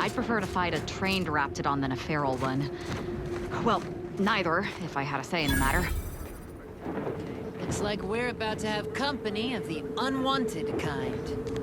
I'd prefer to fight a trained Raptidon than a feral one. Well, neither, if I had a say in the matter. Looks like we're about to have company of the unwanted kind.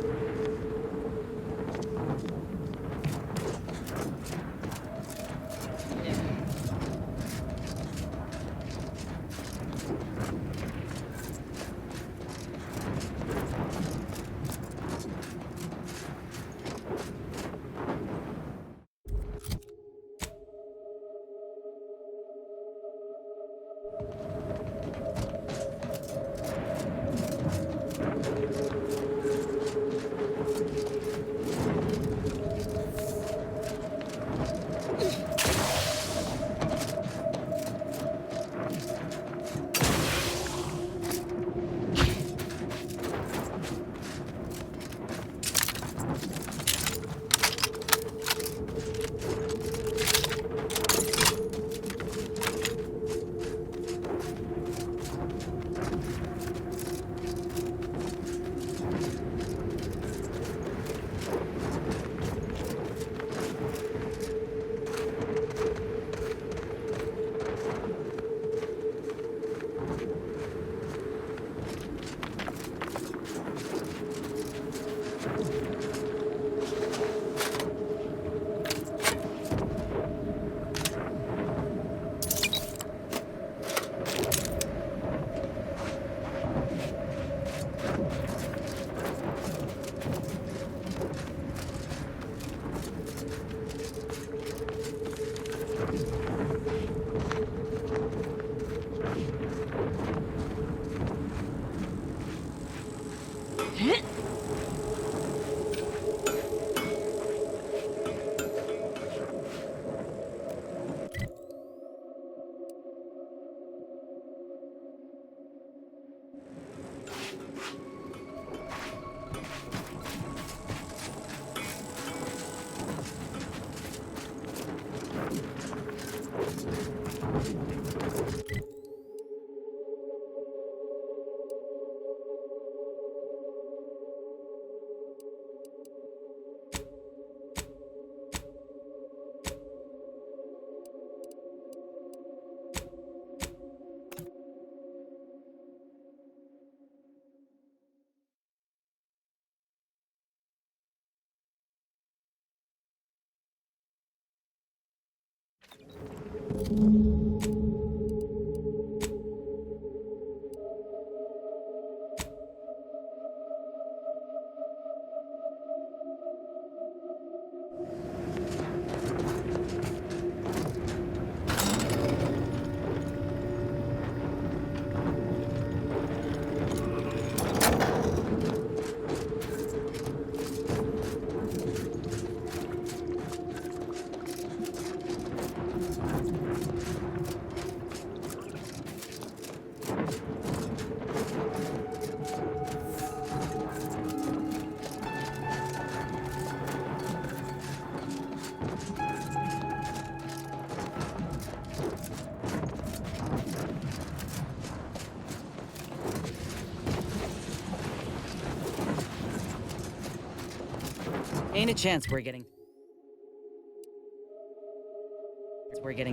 Ain't a chance we're getting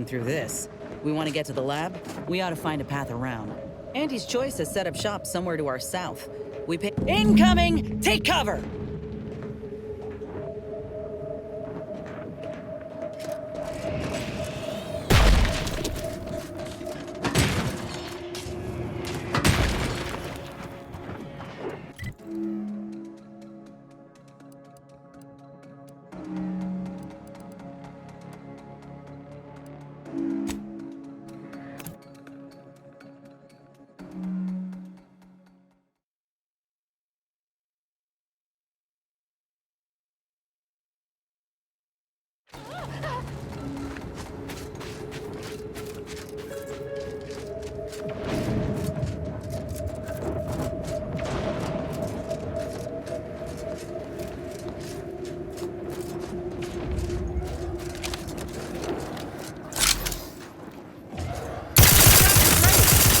through this. We want to get to the lab, we ought to find a path around. Andy's Choice has set up shop somewhere to our south. We pay— Incoming! Take cover!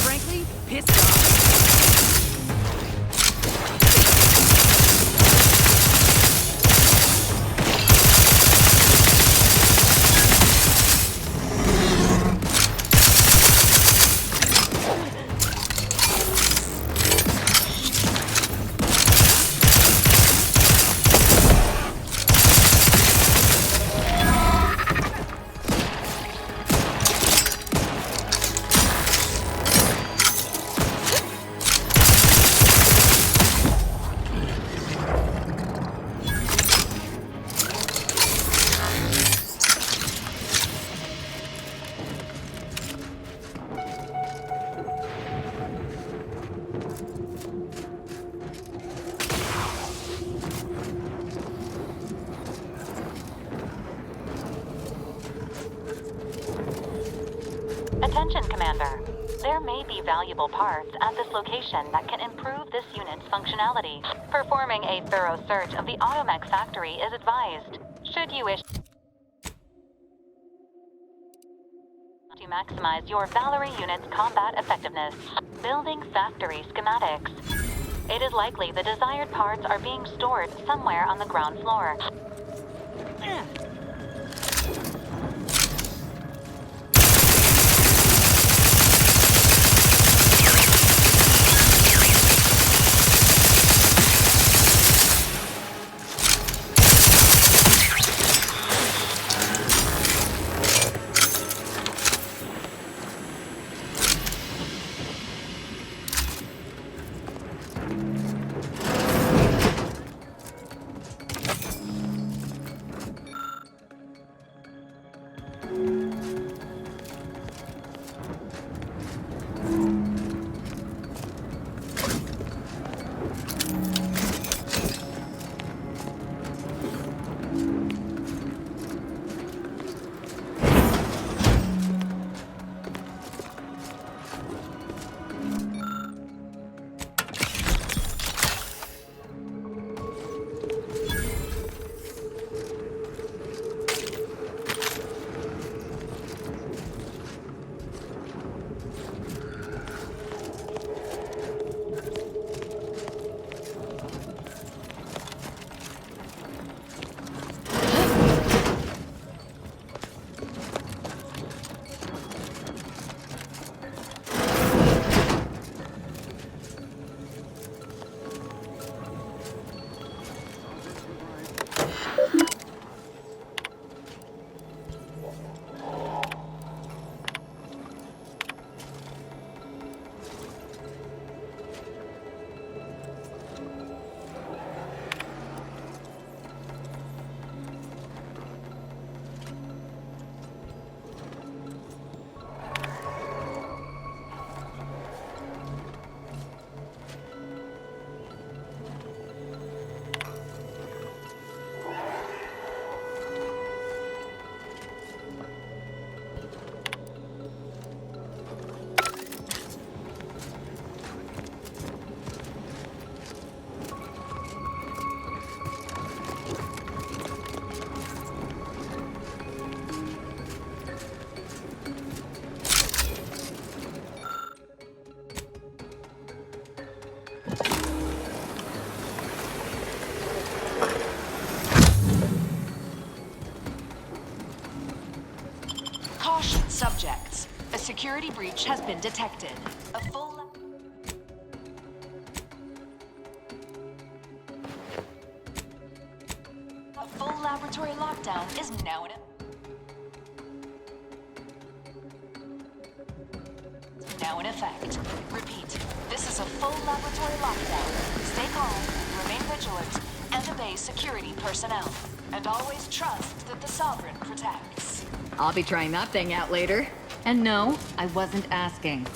Frankly, pissed off. Attention, Commander. There may be valuable parts at this location that can improve this unit's functionality. Performing a thorough search of the Automech factory is advised. Should you wish to maximize your Valerie unit's combat effectiveness, building factory schematics. It is likely the desired parts are being stored somewhere on the ground floor. Caution, subjects. A security breach has been detected. A full laboratory lockdown is now in effect. Repeat, this is a full laboratory lockdown. Stay calm, remain vigilant, and obey security personnel. And always trust that the Sovereign protects. I'll be trying that thing out later. And no, I wasn't asking.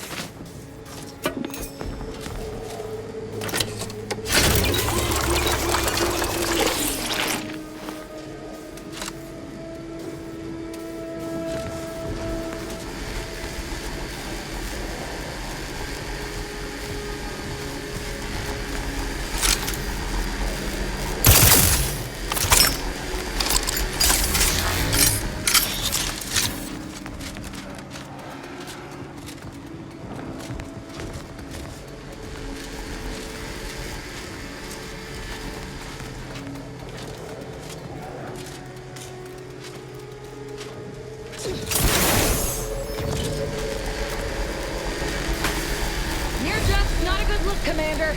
You're just not a good look, Commander.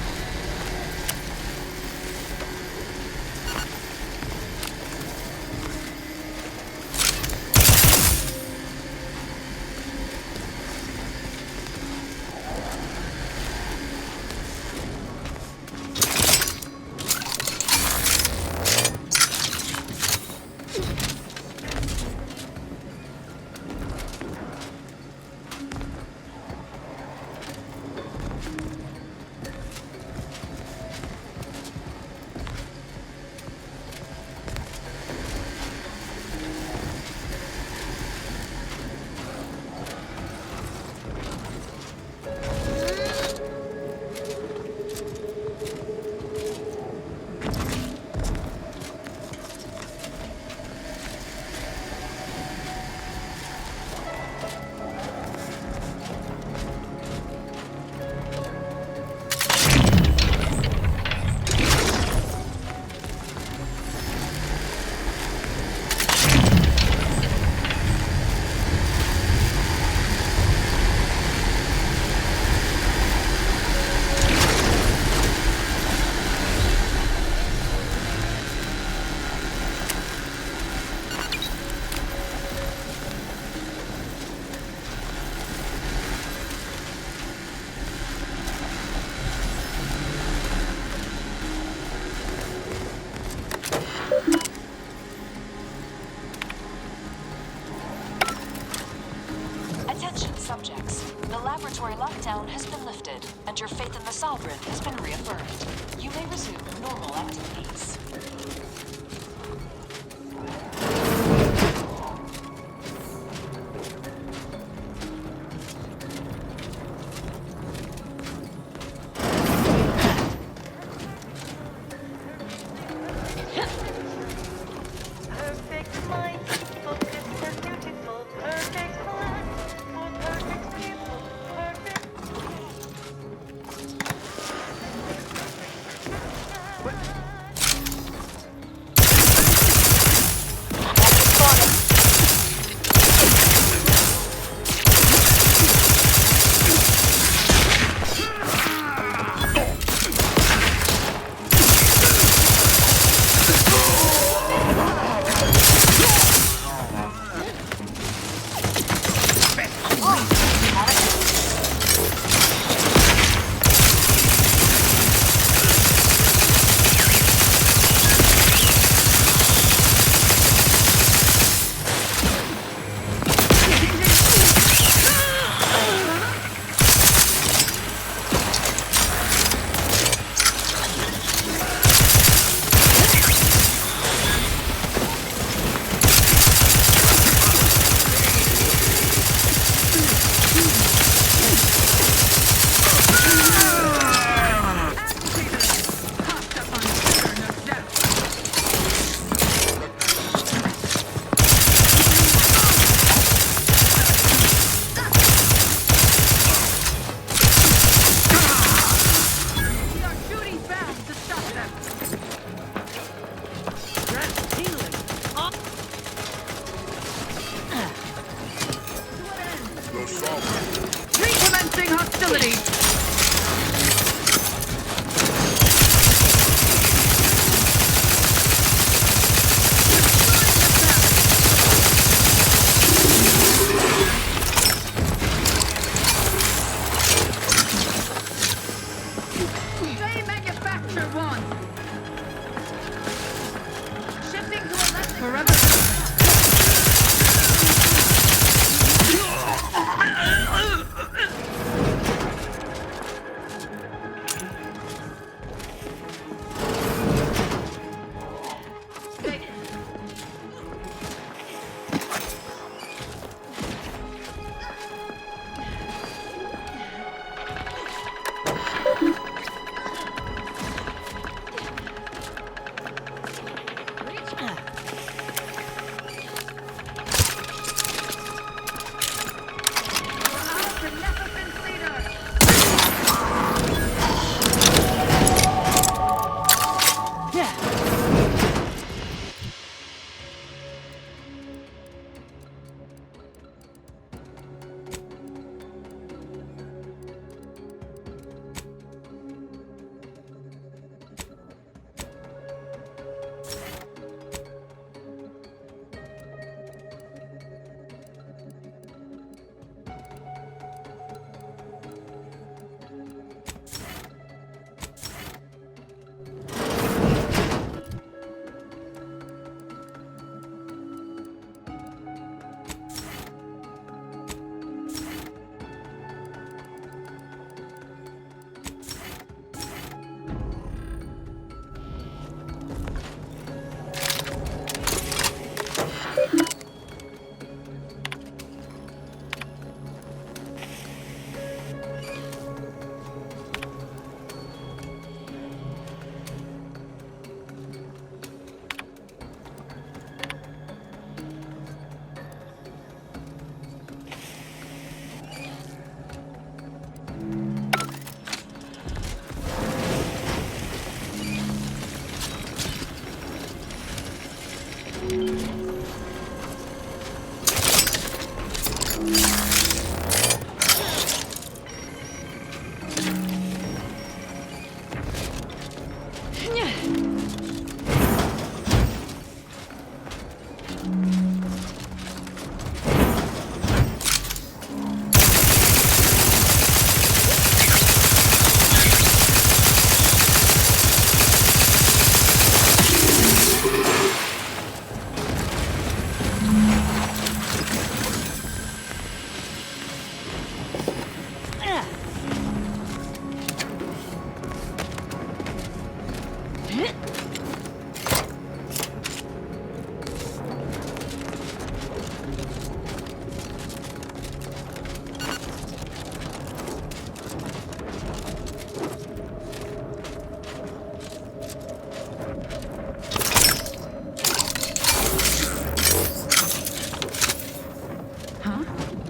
Attention, subjects. The laboratory lockdown has been lifted, and your faith in the Sovereign has been reaffirmed. You may resume normal activities. Perfect mind, focused and beautiful. Perfect plan for perfect people. Perfect.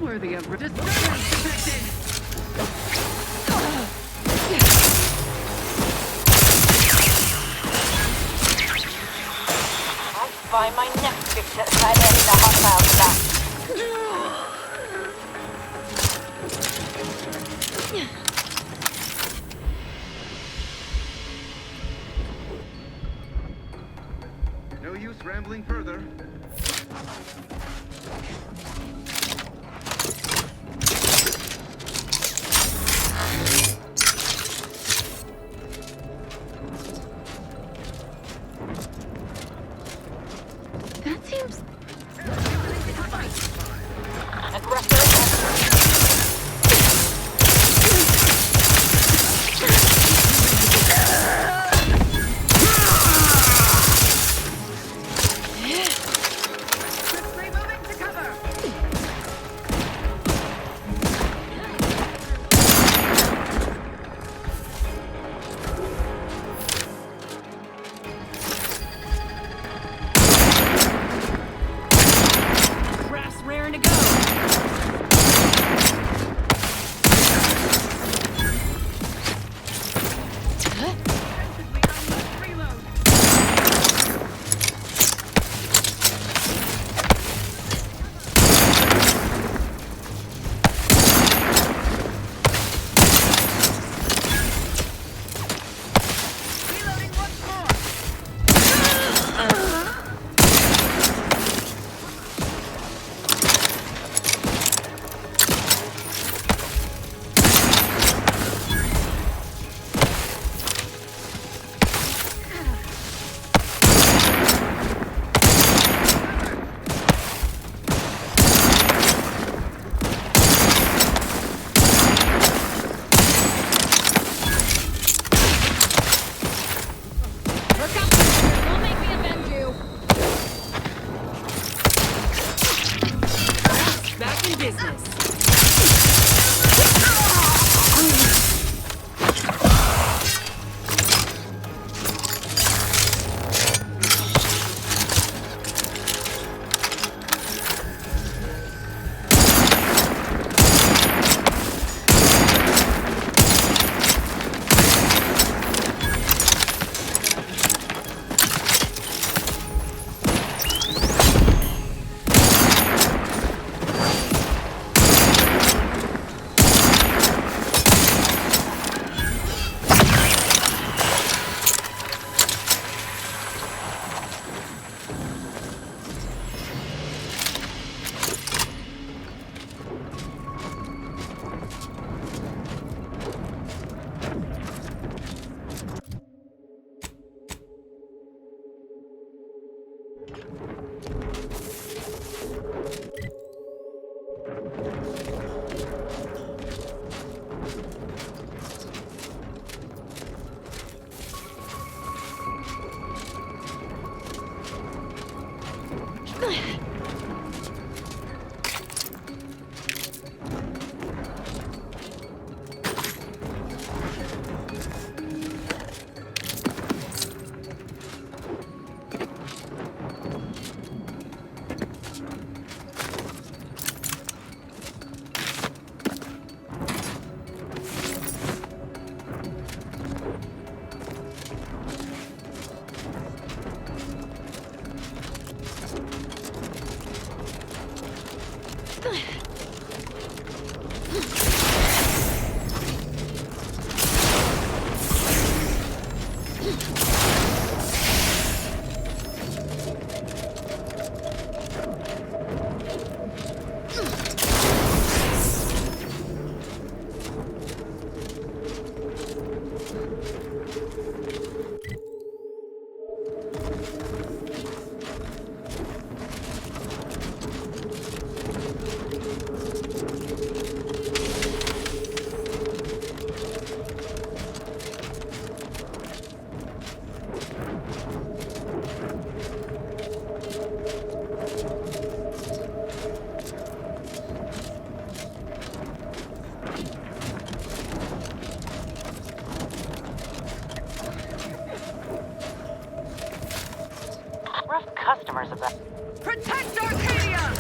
Worthy of disturbance detected! I'll find my next victim by the end of the hostile back. No use rambling further. That seems... Quickly moving to cover! Craft's raring to go. Defensively, I must reload! Reloading once more! Back in business. Rough customers about. Protect Arcadia!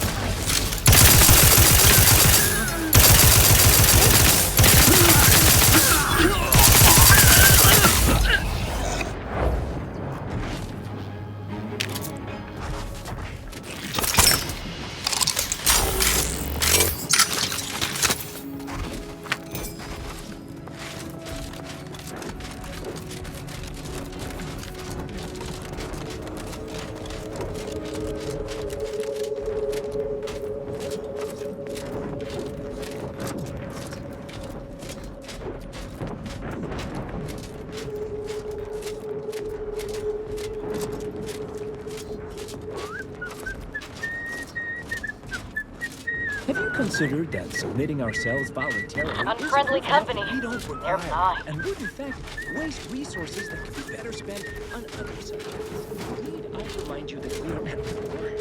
Have you considered that submitting ourselves voluntarily Unfriendly is company. we don't They're require, fine. and would in fact waste resources that could be better spent on other subjects? Need I remind you that we are at war?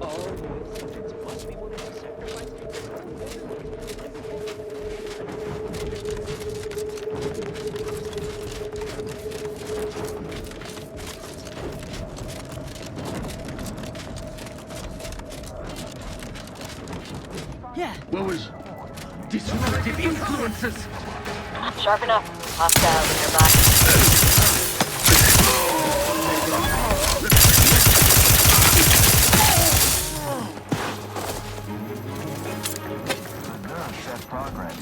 All new subjects must be willing to sacrifice. Yeah. What was disruptive influences? Sharp enough. Hostiles nearby. That progress.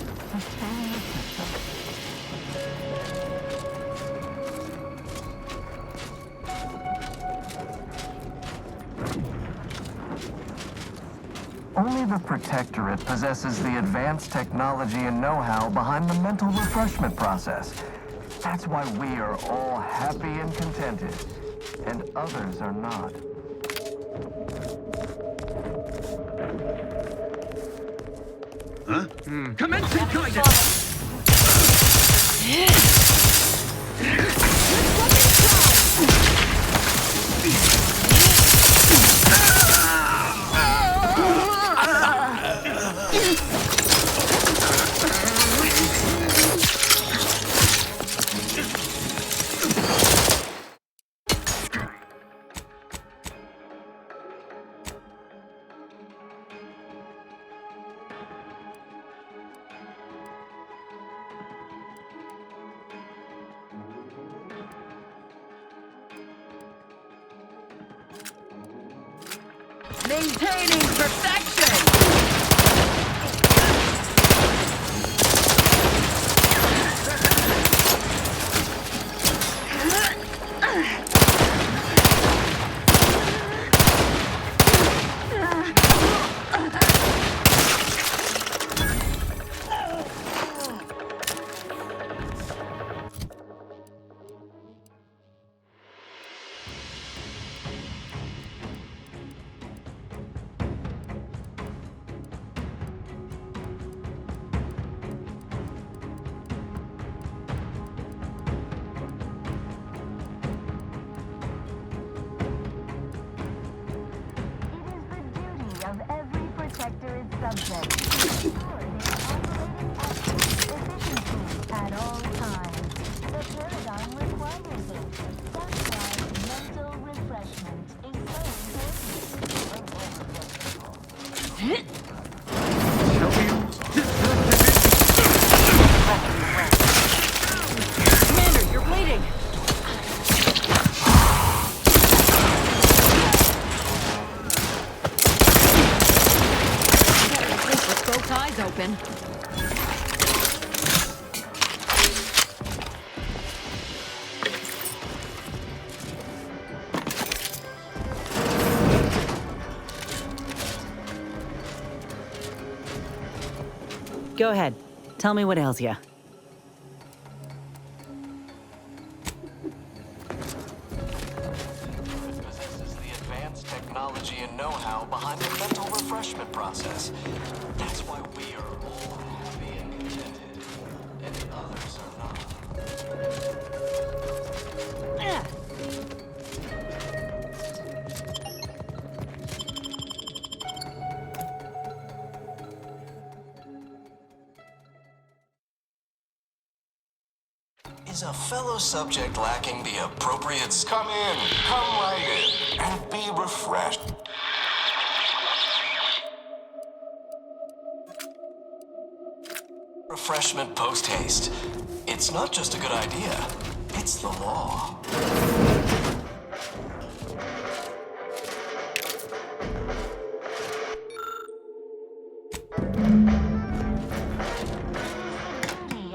Only the Protectorate possesses the advanced technology and know-how behind the mental refreshment process. That's why we are all happy and contented, and others are not. Huh? Commencing guidance! Maintaining perfection! Of every protector is subject to efficiency at all times. The paradigm requires it. That's why mental refreshment is so important. Commander, you're bleeding! With both eyes open. Go ahead. Tell me what ails ya. Possesses the advanced technology and know-how behind the mental refreshment process. That's why we are all happy and contented, and others are not. Is a fellow subject lacking the appropriate... Come in, come right in, and be refreshed. Refreshment post-haste. It's not just a good idea, it's the law.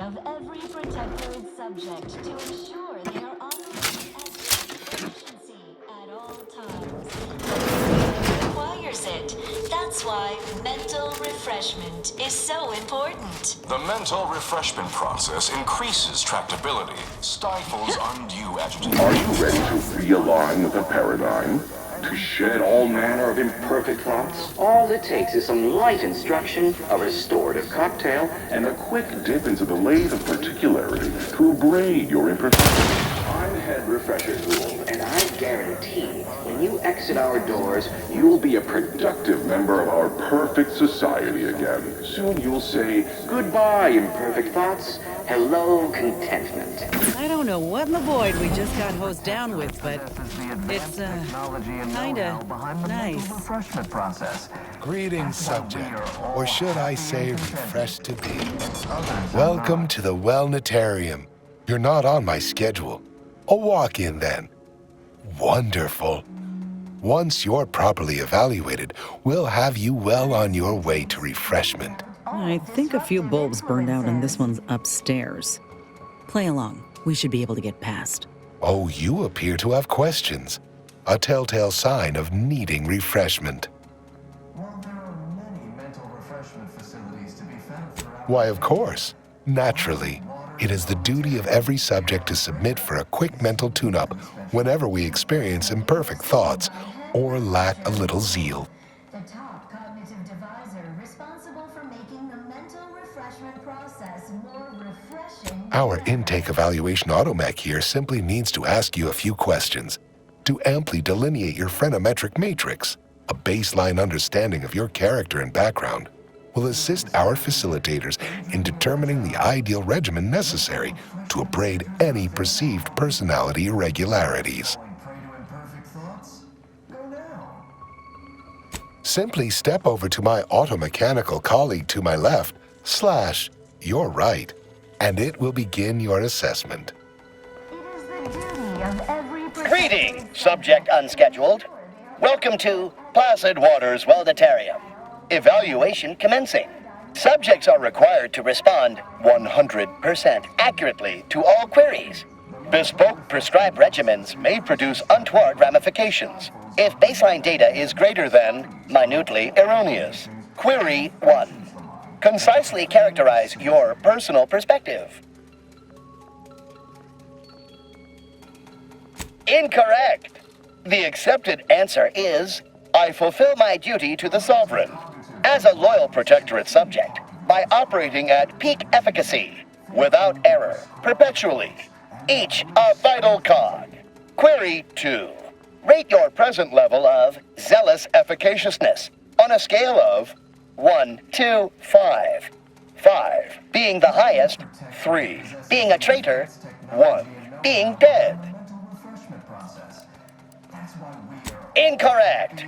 Of every protector is subject to ensure they are operating at efficiency at all times. It requires it. That's why mental refreshment is so important. The mental refreshment process increases tractability, stifles undue agitation. Are you ready to realign with the paradigm? To shed all manner of imperfect thoughts? All it takes is some light instruction, a restorative cocktail, And a quick dip into the lathe of particularity to abrade your imperfections. I'm head refresher's rule, and I guarantee when you exit our doors, You'll be a productive member of our perfect society again. Soon you'll say, goodbye, imperfect thoughts, hello contentment. I don't know what in the void we just got hosed down with, but it's, Technology and kinda know-how behind the nice. mental refreshment process. Greetings, subject, That's why we are all or should I happy say and contented, refreshed to be. and others are Welcome not. to the Wellnetarium. You're not on my schedule. A walk-in then. Wonderful. Once you're properly evaluated, we'll have you well on your way to refreshment. I think a few bulbs burned out and this one's upstairs. Play along. We should be able to get past. Oh, you appear to have questions. A telltale sign of needing refreshment. Well, there are many mental refreshment facilities to be found throughout. Why, of course. Naturally. It is the duty of every subject to submit for a quick mental tune-up whenever we experience imperfect thoughts or lack a little zeal. The top cognitive divisor responsible for making the mental refreshment process more refreshing. Our intake evaluation automech here simply needs to ask you a few questions to amply delineate your phreноmetric matrix. A baseline understanding of your character and background will assist our facilitators in determining the ideal regimen necessary to abrade any perceived personality irregularities. Prey to imperfect thoughts? Go now. Simply step over to my automechanical colleague to my left, / your right, and it will begin your assessment. It is the duty of every Greetings, subject unscheduled. Welcome to Placid Waters Welditarium. Evaluation commencing. Subjects are required to respond 100% accurately to all queries. Bespoke prescribed regimens may produce untoward ramifications if baseline data is greater than minutely erroneous. Query 1. Concisely characterize your personal perspective. Incorrect. The accepted answer is, I fulfill my duty to the Sovereign as a loyal protectorate subject by operating at peak efficacy, without error, perpetually, each a vital cog. Query 2. Rate your present level of zealous efficaciousness on a scale of 1 to 5. 5 being the highest, 3 being a traitor, 1 being dead. Incorrect.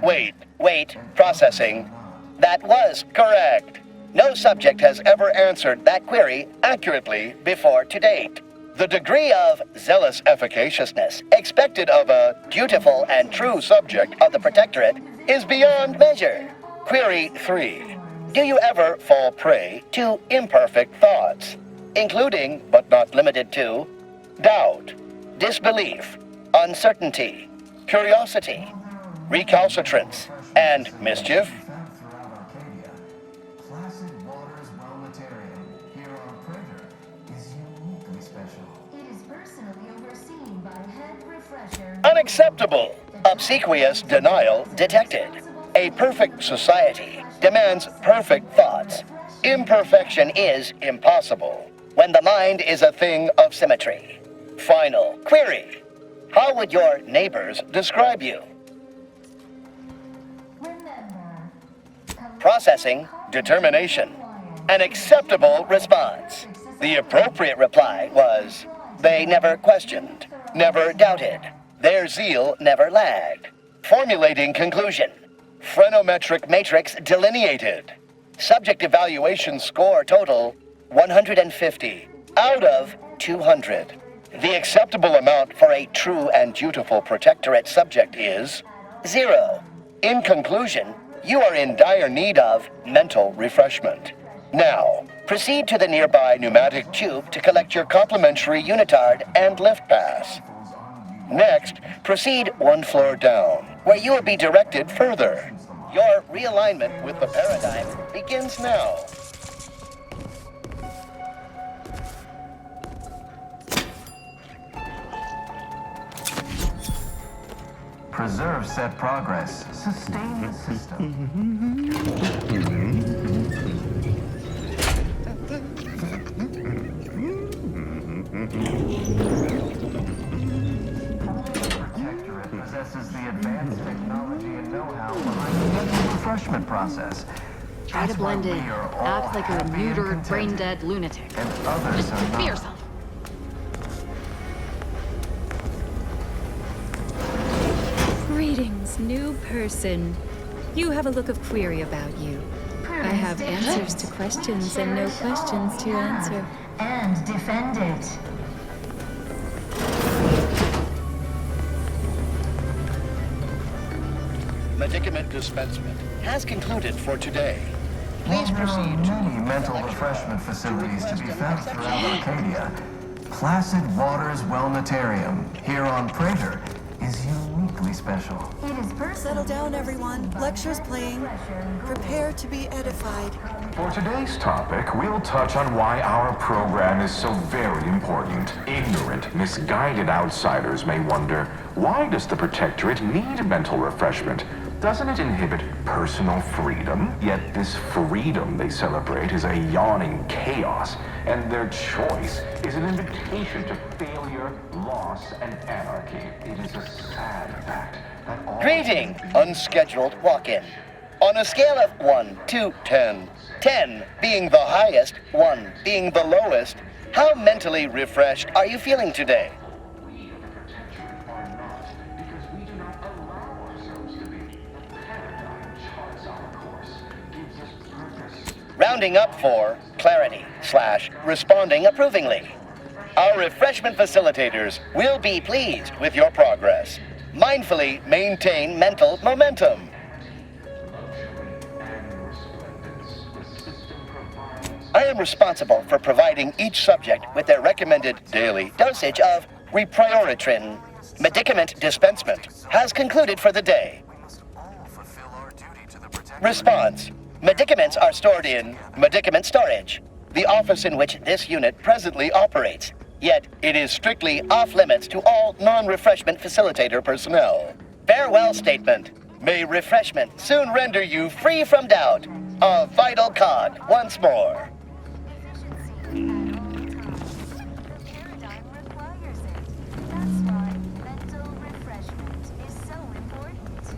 Wait, processing. That was correct. No subject has ever answered that query accurately before to date. The degree of zealous efficaciousness expected of a dutiful and true subject of the Protectorate is beyond measure. Query 3. Do you ever fall prey to imperfect thoughts, including, but not limited to, doubt, disbelief, uncertainty, curiosity, recalcitrance, and mischief? Unacceptable. Obsequious denial detected. A perfect society demands perfect thoughts. Imperfection is impossible when the mind is a thing of symmetry. Final query. How would your neighbors describe you? Processing determination. An acceptable response. The appropriate reply was, they never questioned, never doubted. Their zeal never lagged. Formulating conclusion. Phrenometric matrix delineated. Subject evaluation score total 150 out of 200. The acceptable amount for a true and dutiful Protectorate subject is 0. In conclusion, you are in dire need of mental refreshment. Now, proceed to the nearby pneumatic tube to collect your complimentary unitard and lift pass. Next, proceed one floor down, where you will be directed further. Your realignment with the paradigm begins now. Preserve set progress. Sustain the system. Possesses the advanced technology and know-how behind the mental refreshment process. Try to blend in. Act like you're a neutered, brain-dead lunatic. And others Just are be not. yourself. Greetings, new person. You have a look of query about you. I have answers to questions and no questions to answer. And defend it. Medicament dispensement has concluded for today. Please There are proceed to many mental refreshment facilities to be found throughout Arcadia. Placid Waters Wellnetarium, here on Prater, is uniquely special. Settle down, everyone. Lecture's playing. Prepare to be edified. For today's topic, we'll touch on why our program is so very important. Ignorant, misguided outsiders may wonder, why does the Protectorate need mental refreshment? Doesn't it inhibit personal freedom? Yet this freedom they celebrate is a yawning chaos, and their choice is an invitation to failure, loss, and anarchy. It is a sad fact that all... Greeting, unscheduled walk-in. On a scale of 1 to 10, 10 being the highest, 1 being the lowest, how mentally refreshed are you feeling today? Rounding up for clarity / responding approvingly. Our refreshment facilitators will be pleased with your progress. mindfully maintain mental momentum. I am responsible for providing each subject with their recommended daily dosage of reprioritrin. Medicament dispensement has concluded for the day. Response. Medicaments are stored in medicament storage, the office in which this unit presently operates. Yet, it is strictly off-limits to all non-refreshment facilitator personnel. Farewell statement. May refreshment soon render you free from doubt. A vital cog once more.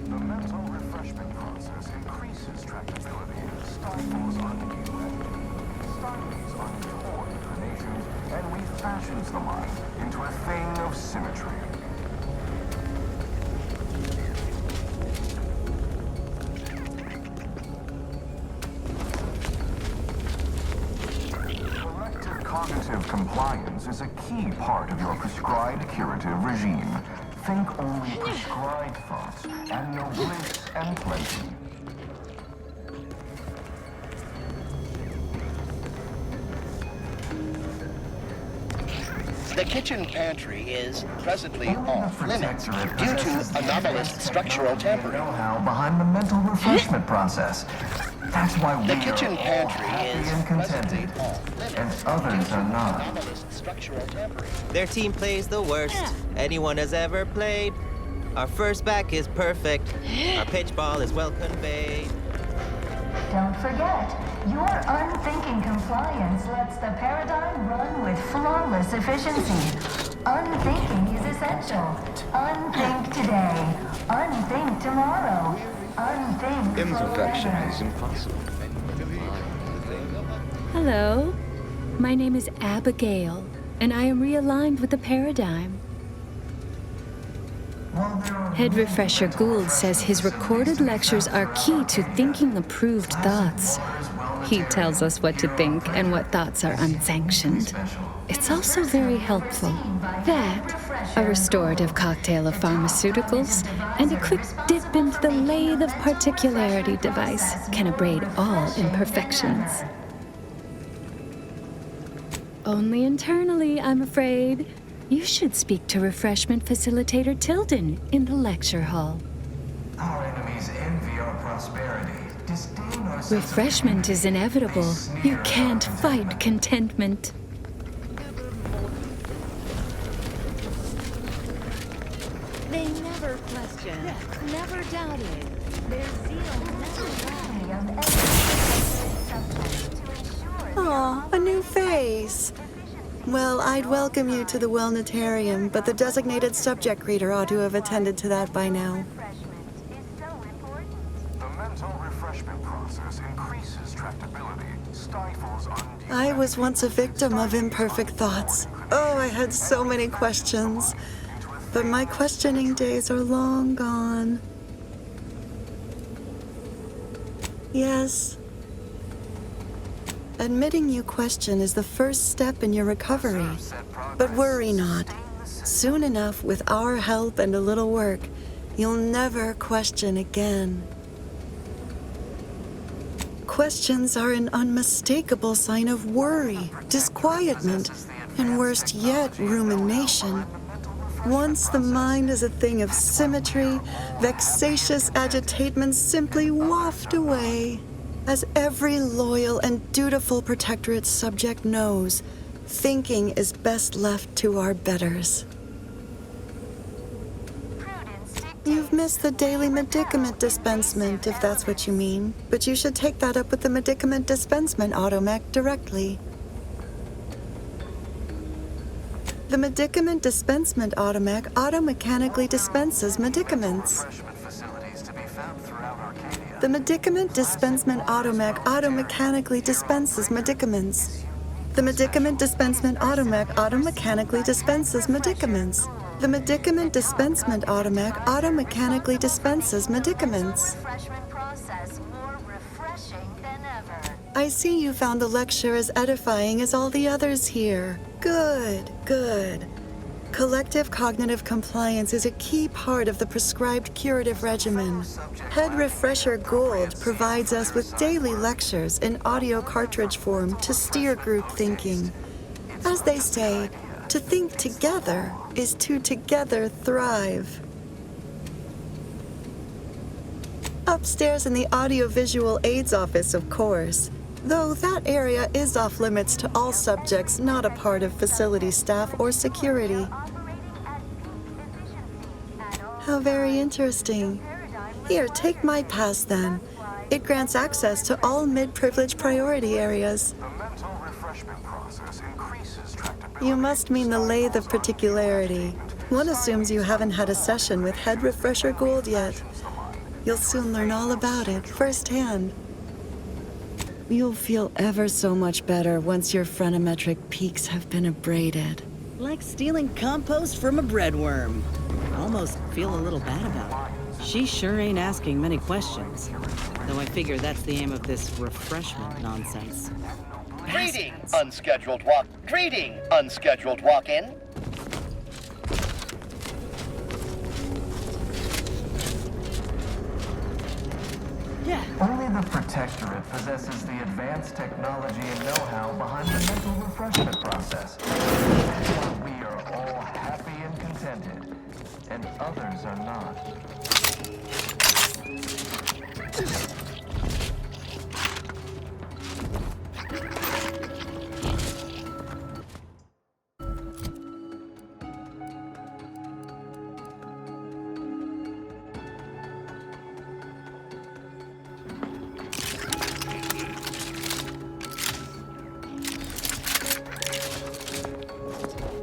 The mental refreshment process increases tractability, stifles undue activity, stymies untoward inclinations, and refashions the mind into a thing of symmetry. Corrective cognitive compliance is a key part of your prescribed curative regime. Think only prescribed thoughts, and no bliss and plenty. The kitchen pantry is presently off limits due to anomalous structural tampering. Know-how behind the mental refreshment process. That's why we The kitchen pantry happy is and contented, and others are not. Their team plays the worst anyone has ever played. Our first back is perfect. Our pitch ball is well conveyed. Don't forget, your unthinking compliance lets the paradigm run with flawless efficiency. Unthinking is essential. Unthink today. Unthink tomorrow. Unthink Imperfection forever. is impossible. Hello. My name is Abigail, and I am realigned with the paradigm. Head Refresher Gould says his recorded lectures are key to thinking approved thoughts. He tells us what to think and what thoughts are unsanctioned. It's also very helpful. That, a restorative cocktail of pharmaceuticals, and a quick dip into the lathe of particularity device can abrade all imperfections. Only internally, I'm afraid. You should speak to Refreshment Facilitator Tilden in the lecture hall. Our enemies envy our prosperity, disdain our sense of Refreshment is inevitable. You can't fight contentment. They never questioned, never doubted. Their zeal never lagged. Aw, a new face. Well, I'd welcome you to the Wellnetarium, but the designated subject reader ought to have attended to that by now. The mental refreshment process increases tractability, stifles undue. I was once a victim of imperfect thoughts. Oh, I had so many questions. But my questioning days are long gone. Yes. Admitting you question is the first step in your recovery. But worry not. Soon enough, with our help and a little work, you'll never question again. Questions are an unmistakable sign of worry, disquietment, and worst yet, rumination. Once the mind is a thing of symmetry, vexatious agitatements simply waft away. As every loyal and dutiful protectorate subject knows, thinking is best left to our betters. You've missed the daily medicament dispensement, if that's what you mean. But you should take that up with the medicament dispensement automech directly. The medicament dispensement automech automechanically dispenses medicaments. The medicament dispensement automech automechanically dispenses medicaments. The medicament dispensement automech automechanically dispenses medicaments. The medicament dispensement automech automechanically dispenses medicaments. I see you found the lecture as edifying as all the others here. Good, good. Collective cognitive compliance is a key part of the prescribed curative regimen. Head Refresher Gould provides us with daily lectures in audio cartridge form to steer group thinking. As they say, to think together is to together thrive. Upstairs in the audiovisual aids office, of course, though that area is off limits to all subjects not a part of facility staff or security. How very interesting. Here, take my pass then. It grants access to all mid-privilege priority areas. You must mean the lathe of particularity. One assumes you haven't had a session with Head Refresher Gould yet. You'll soon learn all about it firsthand. You'll feel ever so much better once your phrenometric peaks have been abraded. Like stealing compost from a breadworm. I almost feel a little bad about it. She sure ain't asking many questions. Though I figure that's the aim of this refreshment nonsense. Greeting, unscheduled walk-in. Yeah. Only the Protectorate possesses the advanced technology and know-how behind the mental refreshment process. That's why we are all happy and contented, and others are not.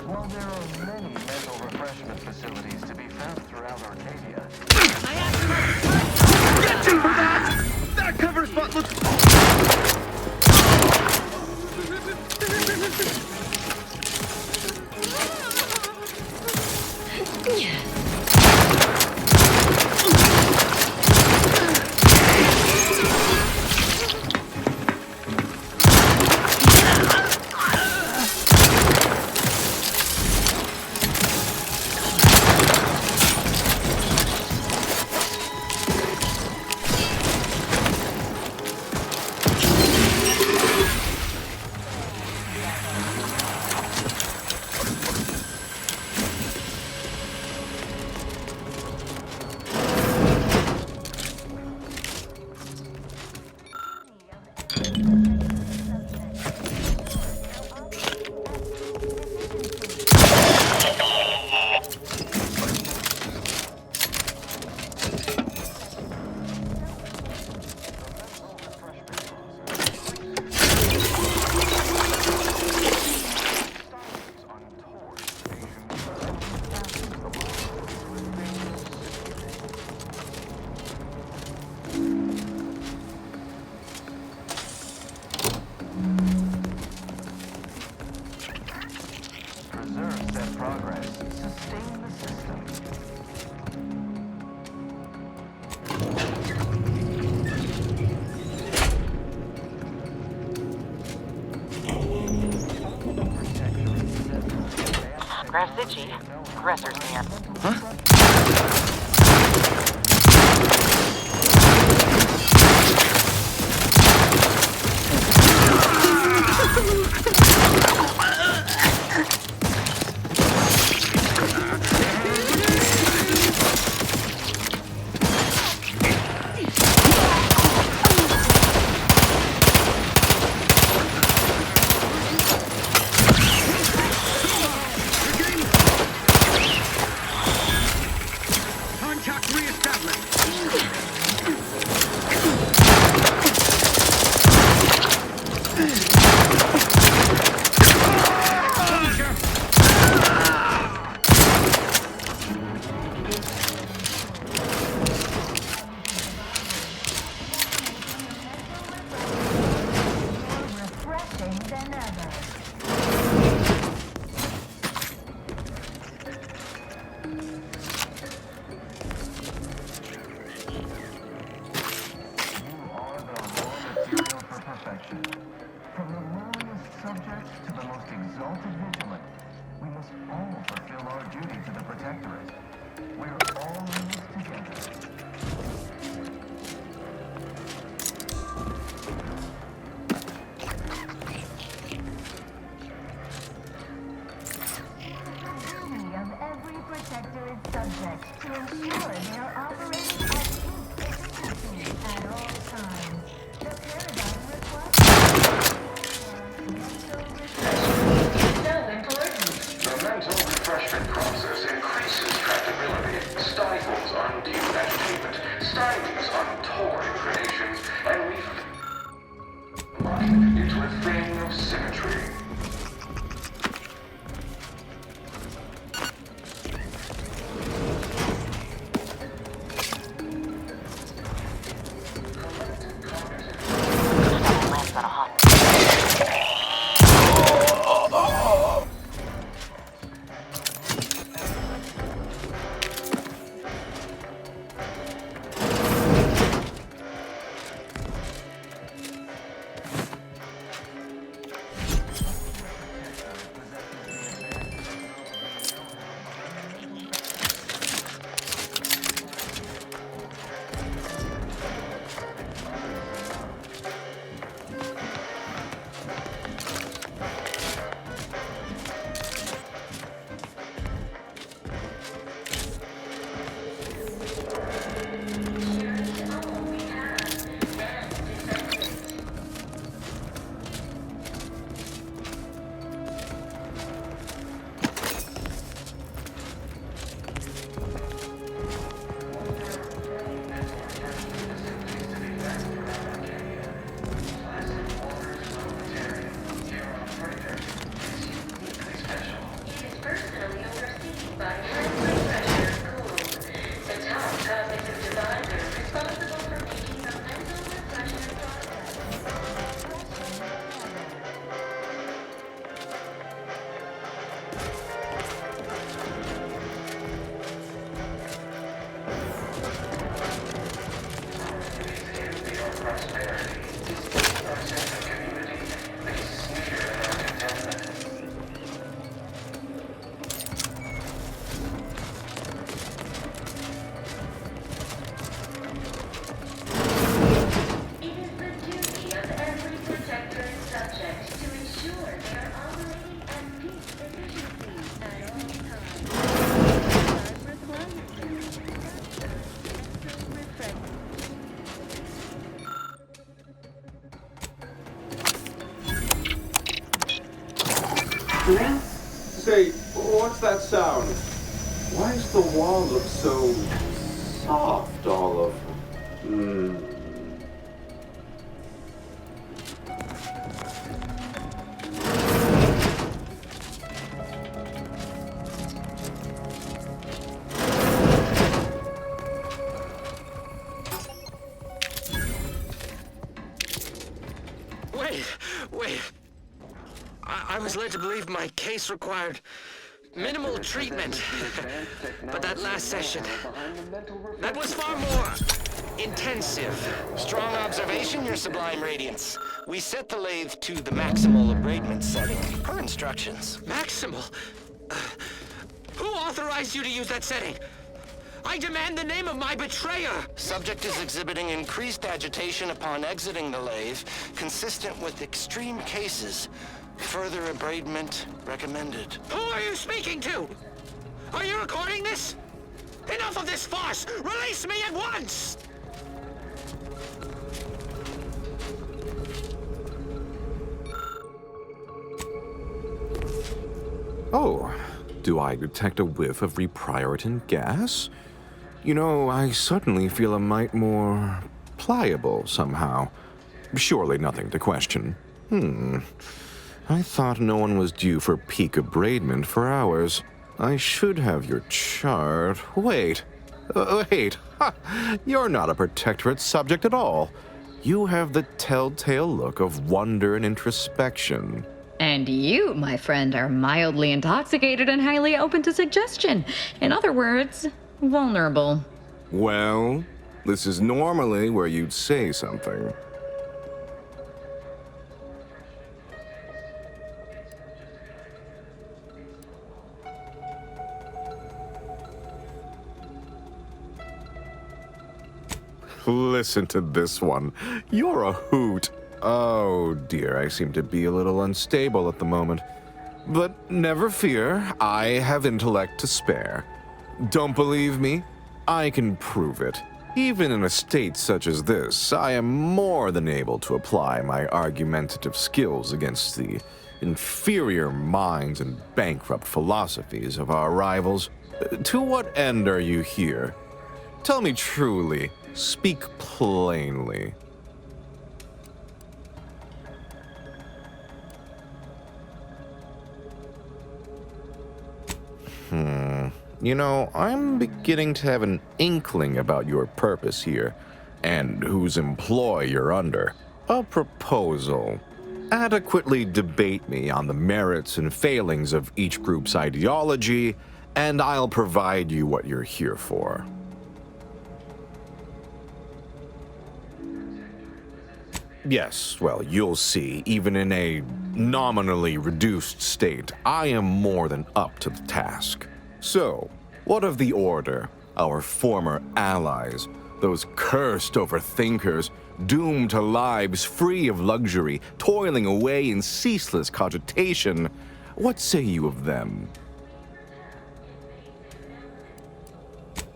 While there are many mental refreshment facilities to be found throughout Arcadia, Get you for that! That cover spot looks... preserve that progress, sustain the system. Grasici, aggressors near. Contact reestablished. Refreshing than ever. Perfection. From the lowliest subject to the most exalted vigilant, We must all fulfill our duty to the Protectorate. We're all in this together. Subject to ensure they are operating at peak efficiency at all times. The paradigm requires so important. The mental refreshment process increases tractability, stifles undue entertainment, stymies untoward inclinations, and refine into a thing of symmetry. Say, what's that sound? Why does the wall look so soft all of... Wait. I was led to believe my case required minimal treatment. But that last session, that was far more intensive. Strong observation, Your Sublime Radiance. We set the lathe to the maximal abradement setting, per instructions. Maximal? Who authorized you to use that setting? I demand the name of my betrayer! Subject is exhibiting increased agitation upon exiting the lathe, consistent with extreme cases. Further abradement recommended. Who are you speaking to? Are you recording this? Enough of this farce! Release me at once! Oh, do I detect a whiff of reprioritin gas? You know, I suddenly feel a mite more pliable somehow. Surely nothing to question. I thought no one was due for peak abradement for hours. I should have your chart. Wait. Ha! You're not a Protectorate subject at all. You have the telltale look of wonder and introspection. And you, my friend, are mildly intoxicated and highly open to suggestion. In other words, vulnerable. Well, this is normally where you'd say something. Listen to this one. You're a hoot. Oh dear, I seem to be a little unstable at the moment. But never fear, I have intellect to spare. Don't believe me? I can prove it. Even in a state such as this, I am more than able to apply my argumentative skills against the inferior minds and bankrupt philosophies of our rivals. To what end are you here? Tell me truly, speak plainly. You know, I'm beginning to have an inkling about your purpose here, and whose employ you're under. A proposal. Adequately debate me on the merits and failings of each group's ideology, and I'll provide you what you're here for. Yes, well, you'll see, even in a nominally reduced state, I am more than up to the task. So, what of the Order, our former allies, those cursed overthinkers, doomed to lives free of luxury, toiling away in ceaseless cogitation? What say you of them?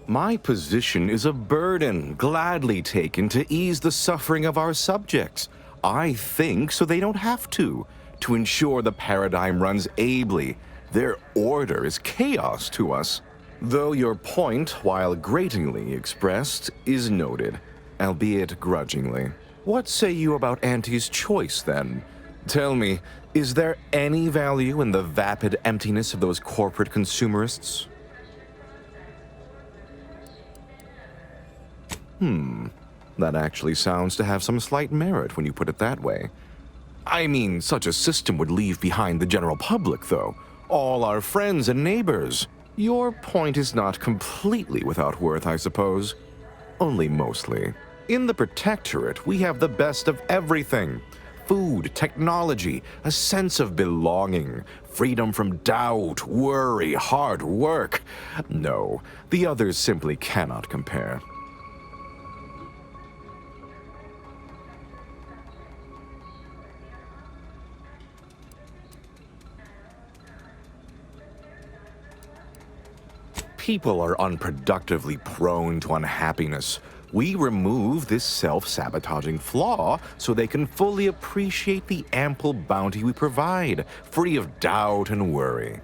My position is a burden gladly taken to ease the suffering of our subjects. I think so they don't have to ensure the paradigm runs ably. Their order is chaos to us. Though your point, while gratingly expressed, is noted, albeit grudgingly. What say you about Auntie's choice, then? Tell me, is there any value in the vapid emptiness of those corporate consumerists? That actually sounds to have some slight merit when you put it that way. I mean, such a system would leave behind the general public, though. All our friends and neighbors. Your point is not completely without worth, I suppose. Only mostly. In the Protectorate, we have the best of everything. Food, technology, a sense of belonging, freedom from doubt, worry, hard work. No, the others simply cannot compare. People are unproductively prone to unhappiness. We remove this self-sabotaging flaw so they can fully appreciate the ample bounty we provide, free of doubt and worry.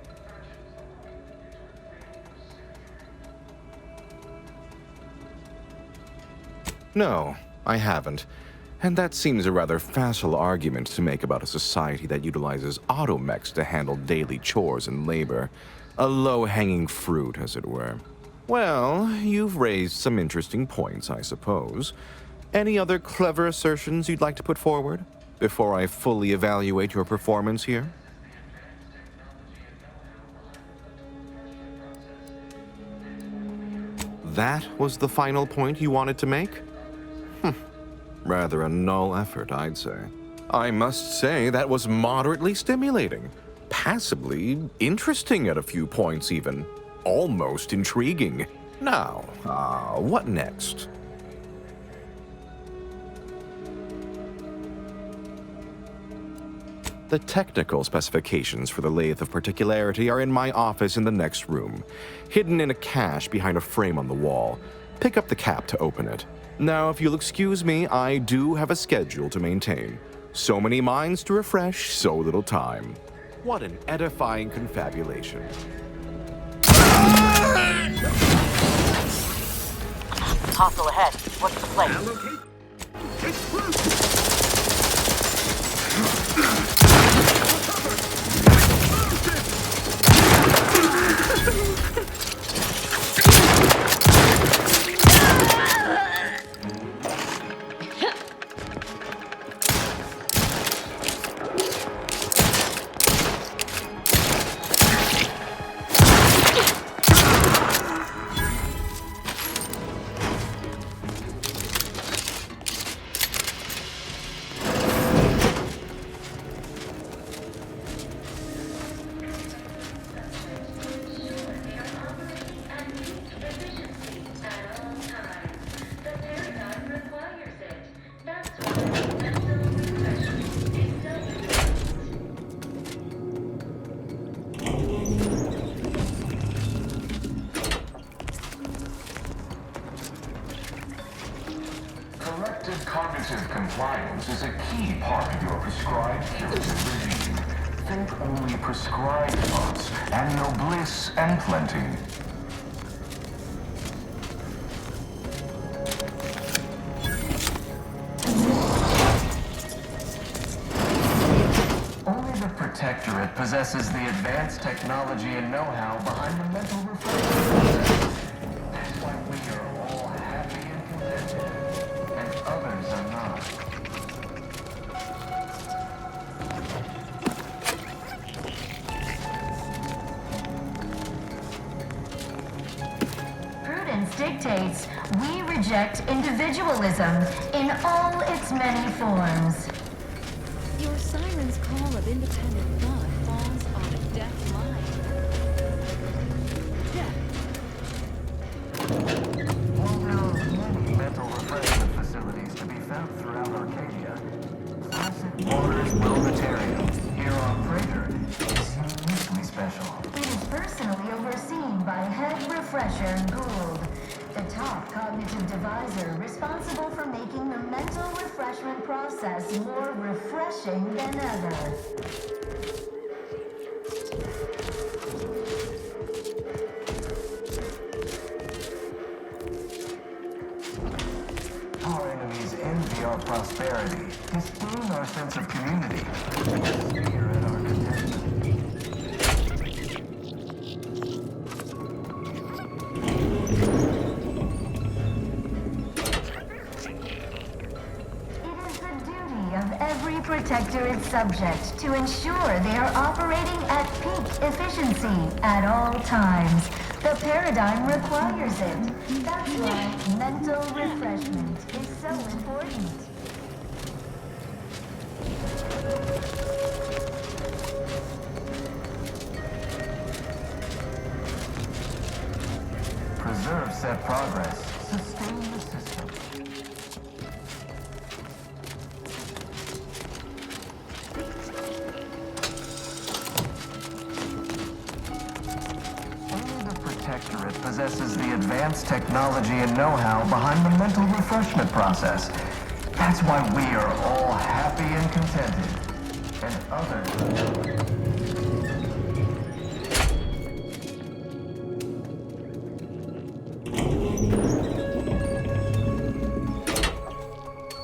No, I haven't. And that seems a rather facile argument to make about a society that utilizes automechs to handle daily chores and labor. A low-hanging fruit, as it were. Well, you've raised some interesting points, I suppose. Any other clever assertions you'd like to put forward before I fully evaluate your performance here? That was the final point you wanted to make? Rather a null effort, I'd say. I must say that was moderately stimulating. Passably interesting at a few points, even. Almost intriguing. Now, what next? The technical specifications for the lathe of particularity are in my office in the next room, hidden in a cache behind a frame on the wall. Pick up the cap to open it. Now, if you'll excuse me, I do have a schedule to maintain. So many minds to refresh, so little time. What an edifying confabulation. Hostile ahead. What's the place? Effective cognitive compliance is a key part of your prescribed curative regime. Think only prescribed thoughts, and no bliss and plenty. Only the Protectorate possesses the advanced technology and know-how behind the mental refreshment process. That's why we are all happy and contented, and others are not. Prudence dictates we reject individualism in all its many forms. Your siren's call of independent thought falls on a deaf line. While there are many mental refreshment facilities to be found throughout Arcadia, Classic Waters Wellnatarium here on Prater is uniquely special. It is personally overseen by Head Refresher Gould, the top cognitive deviser responsible for making the mental refreshment process more refreshing than ever. Our enemies envy our prosperity, disdain our sense of community, sneer at our contentment. Every Protectorate subject to ensure they are operating at peak efficiency at all times. The paradigm requires it. That's why mental refreshment is so important. Preserve set progress. Sustain the system. Only the Protectorate possesses the advanced technology and know-how behind the mental refreshment process. That's why we are all happy and contented, and others are not.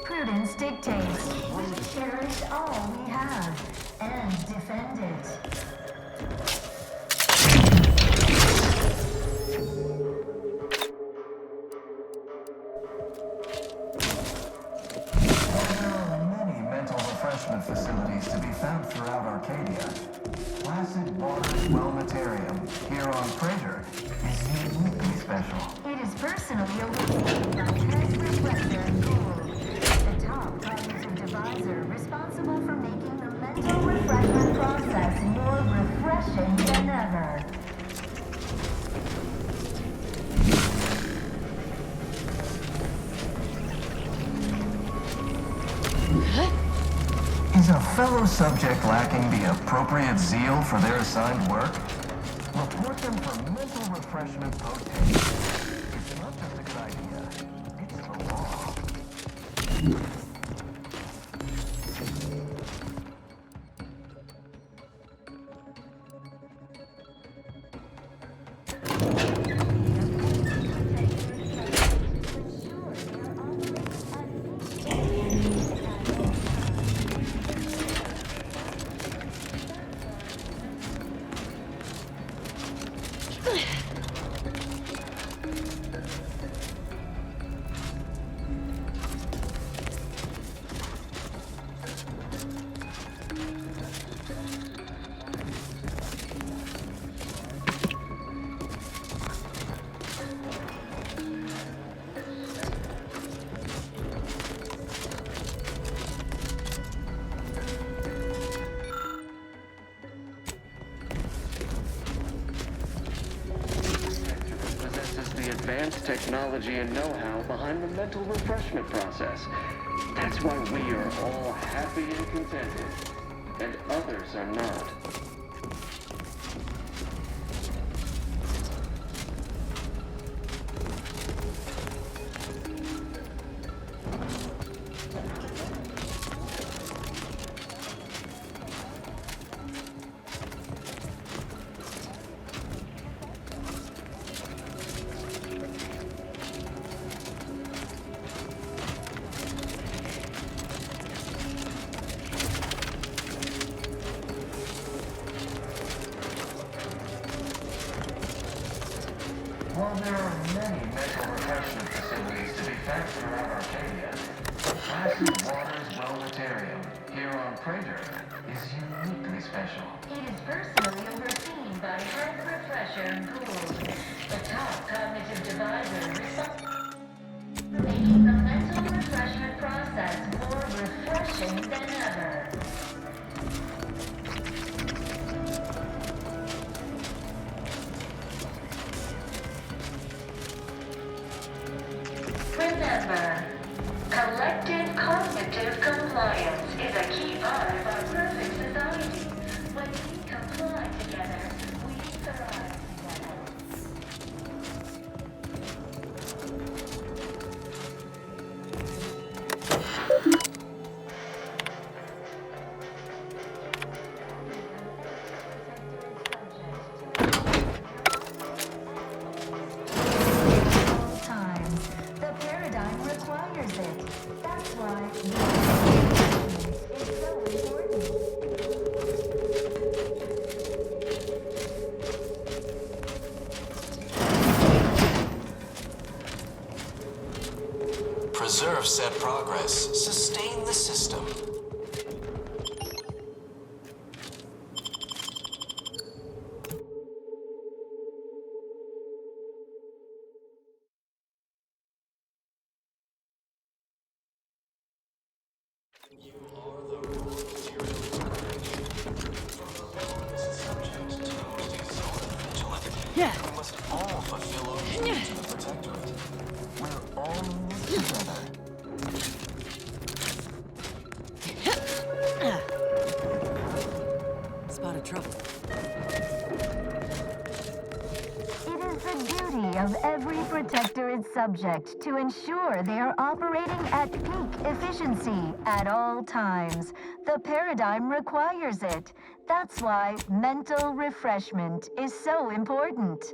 Prudence dictates we cherish all we have and defend it. There are many mental refreshment facilities to be found throughout Arcadia. Placid Waters Wellnatarium here on Prater is uniquely special. It is personally overseen by Head Refresher Gould, the top cognitive deviser responsible for making the mental refreshment process more refreshing than ever. Is a fellow subject lacking the appropriate zeal for their assigned work? Report them for mental refreshment post-haste. It's not just a good idea, it's the law. Advanced technology and know-how behind the mental refreshment process. That's why we are all happy and contented, and others are not. Water's Wellnatarium here on Prater is uniquely special. It is personally overseen by Head Refresher Gould, the top cognitive divisor responsible for making the mental refreshment process more refreshing than ever. Remember, collective cognitive compliance is a key part of our perfect society. When we comply together, we thrive together. All times, the paradigm requires it. That's why it's so important. Preserve said progress. Sustain the system. Yeah. We must all fulfill our duties to the Protectorate. We're all in this together. Spotted trouble. It is the duty of every Protectorate subject to ensure they are operating at peak efficiency at all times. The paradigm requires it. That's why mental refreshment is so important.